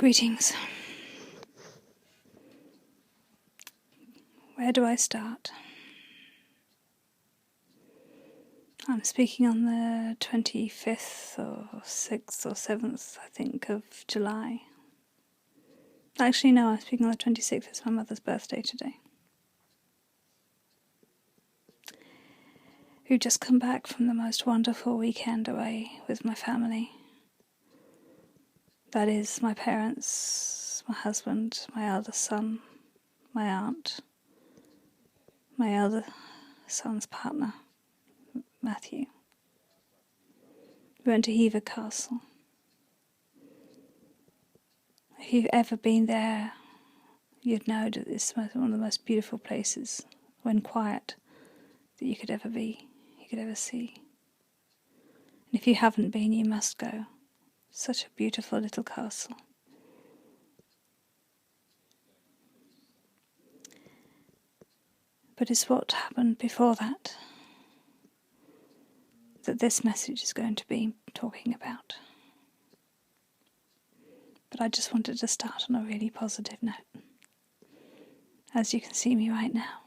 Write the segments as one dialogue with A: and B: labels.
A: Greetings. Where do I start? I'm speaking on the 25th or 6th or 7th, I think, of July. Actually, no, I'm speaking on the 26th. It's my mother's birthday today. We've just come back from the most wonderful weekend away with my family. That is my parents, my husband, my eldest son, my aunt, my elder son's partner, Matthew. We went to Hever Castle. If you've ever been there, you'd know that it's one of the most beautiful places, when quiet, that you could ever be, you could ever see. And if you haven't been, you must go. Such a beautiful little castle. But it's what happened before that this message is going to be talking about. But I just wanted to start on a really positive note. As you can see me right now,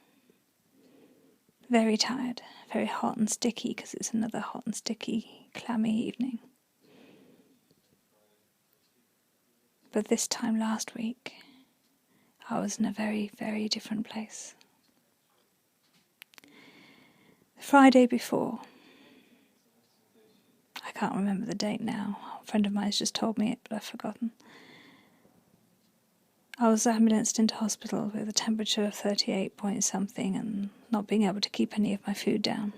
A: very tired, very hot and sticky because it's another hot and sticky, clammy evening. But this time last week, I was in a very, very different place. The Friday before, I can't remember the date now, a friend of mine's just told me it, but I've forgotten. I was ambulanced into hospital with a temperature of 38 point something and not being able to keep any of my food down.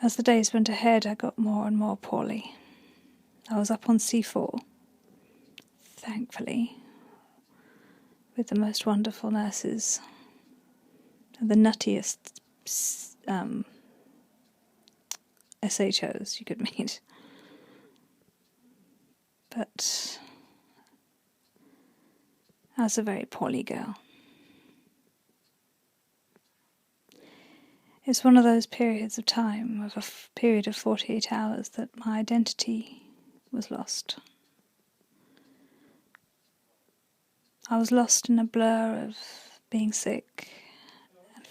A: As the days went ahead, I got more and more poorly. I was up on C4, thankfully, with the most wonderful nurses, and the nuttiest SHOs you could meet. But I was a very poorly girl. It's one of those periods of time, of a period of 48 hours, that my identity was lost. I was lost in a blur of being sick, and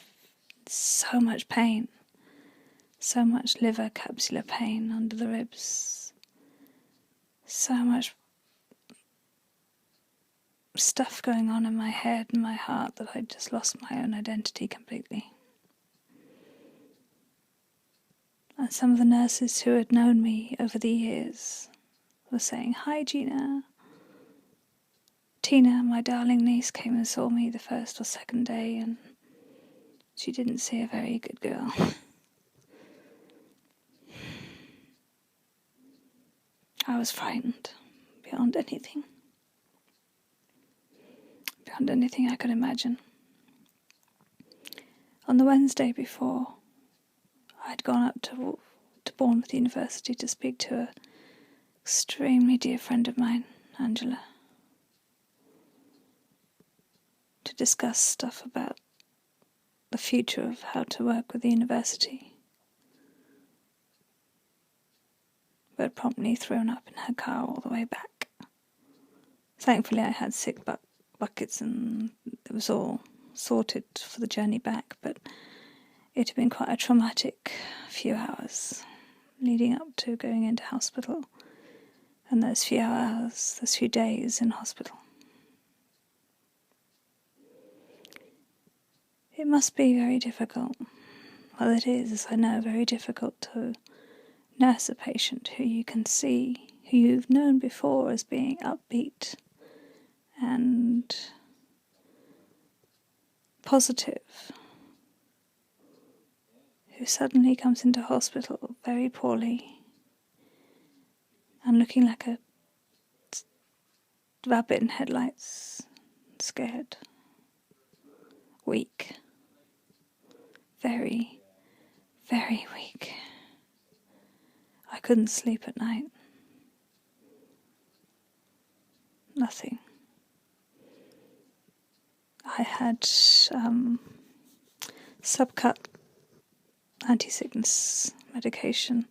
A: so much pain, so much liver capsular pain under the ribs, so much stuff going on in my head and my heart that I just lost my own identity completely. And some of the nurses who had known me over the years were saying, "Hi, Gina." Tina, my darling niece, came and saw me the first or second day, and she didn't see a very good girl. I was frightened beyond anything I could imagine. On the Wednesday before, I'd gone up to Bournemouth University to speak to an extremely dear friend of mine, Angela, to discuss stuff about the future of how to work with the university, but promptly thrown up in her car all the way back. Thankfully I had sick buckets and it was all sorted for the journey back, but it had been quite a traumatic few hours leading up to going into hospital, and those few hours, those few days in hospital. It must be very difficult. Well, it is, I know, very difficult to nurse a patient who you can see, who you've known before as being upbeat and positive, who suddenly comes into hospital very poorly and looking like a rabbit in headlights, scared, weak, very, very weak. I couldn't sleep at night. Nothing. I had subcut anti-sickness medication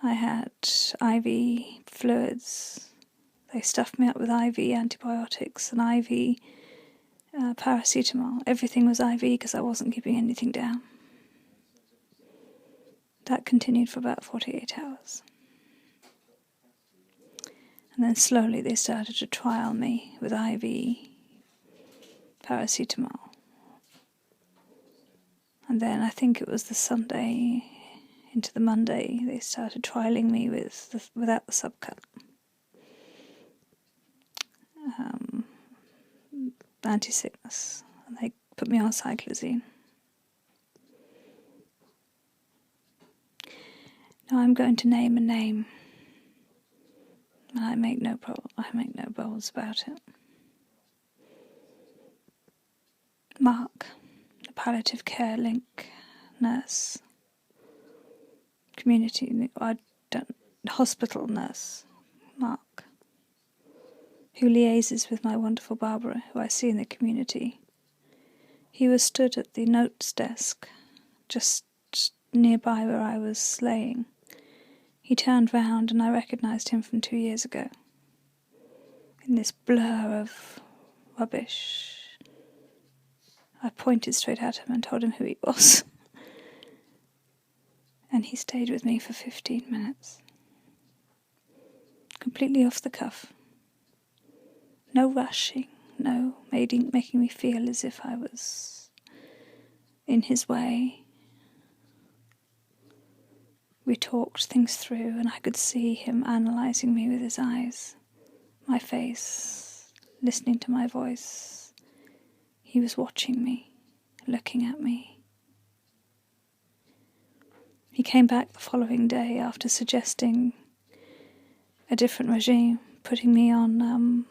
A: I had IV fluids. They stuffed me up with IV antibiotics and IV paracetamol. Everything was IV because I wasn't keeping anything down. That continued for about 48 hours. And then slowly they started to trial me with IV paracetamol. And then I think it was the Sunday into the Monday they started trialling me without the subcut. Anti-sickness. And they put me on cyclizine. Now I'm going to name a name. And I make no bones about it. Mark, the palliative care link nurse, hospital nurse, Mark, who liaises with my wonderful Barbara, who I see in the community. He was stood at the notes desk, just nearby where I was laying. He turned round and I recognised him from 2 years ago. In this blur of rubbish, I pointed straight at him and told him who he was. And he stayed with me for 15 minutes. Completely off the cuff. No rushing, no making me feel as if I was in his way. We talked things through and I could see him analysing me with his eyes, my face, listening to my voice. He was watching me, looking at me. He came back the following day after suggesting a different regime, putting me on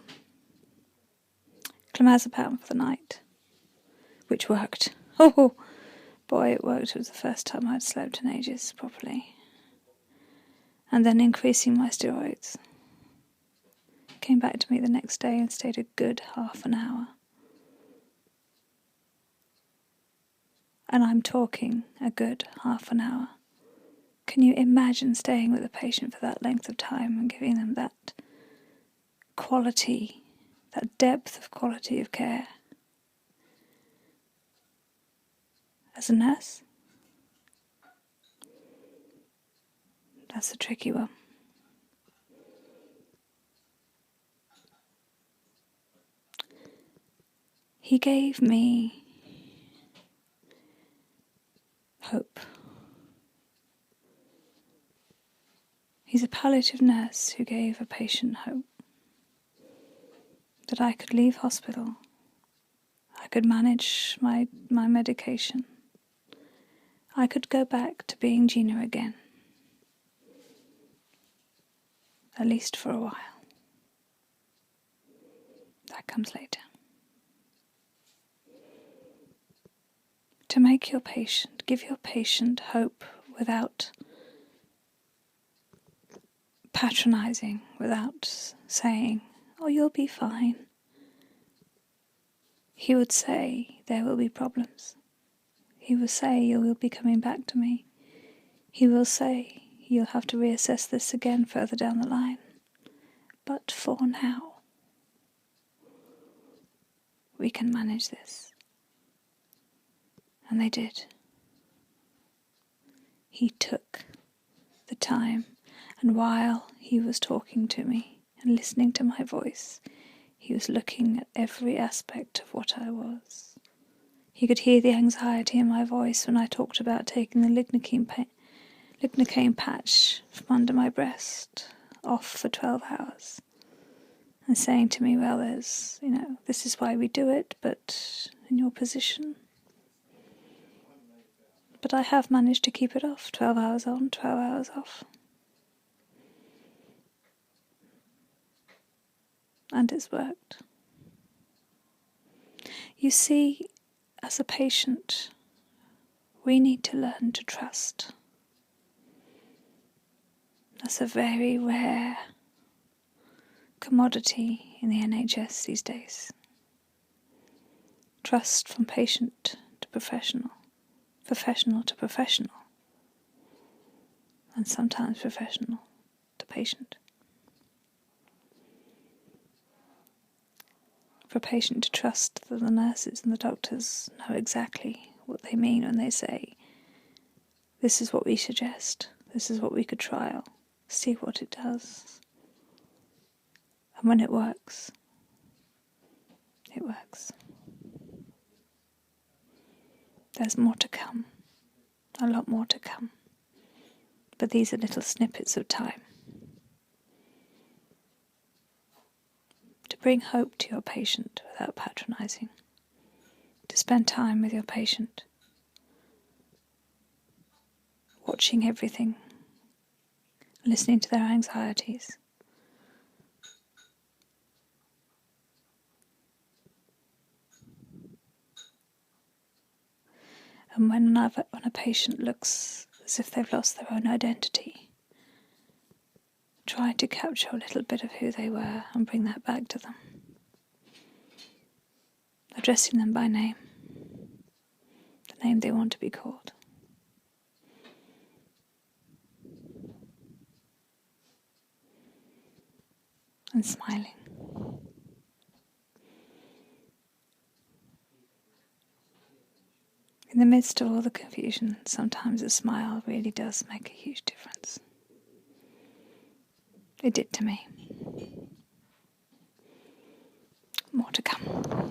A: clonazepam for the night, which worked. Oh boy, it worked. It was the first time I'd slept in ages properly. And then increasing my steroids. Came back to me the next day and stayed a good half an hour. And I'm talking a good half an hour. Can you imagine staying with a patient for that length of time and giving them that quality, that depth of quality of care? As a nurse? That's a tricky one. He gave me hope. He's a palliative nurse who gave a patient hope that I could leave hospital, I could manage my medication, I could go back to being Gina again, at least for a while. That comes later. To give your patient hope without patronizing, without saying, oh, you'll be fine. He would say, there will be problems. He will say, you will be coming back to me. He will say, you'll have to reassess this again further down the line. But for now, we can manage this. And they did. He took the time, and while he was talking to me and listening to my voice, he was looking at every aspect of what I was. He could hear the anxiety in my voice when I talked about taking the lignocaine patch from under my breast off for 12 hours and saying to me, well, there's, this is why we do it, but in your position. But I have managed to keep it off, 12 hours on, 12 hours off. And it's worked. You see, as a patient, we need to learn to trust. That's a very rare commodity in the NHS these days. Trust from patient to professional, professional to professional. and sometimes professional to patient. For a patient to trust that the nurses and the doctors know exactly what they mean when they say, this is what we suggest, this is what we could trial, see what it does. And when it works, it works. There's more to come, a lot more to come. But these are little snippets of time. To bring hope to your patient without patronizing. To spend time with your patient. Watching everything. Listening to their anxieties. And when a patient looks as if they've lost their own identity, try to capture a little bit of who they were and bring that back to them. Addressing them by name, the name they want to be called. And smiling. In the midst of all the confusion, sometimes a smile really does make a huge difference. It did to me. More to come.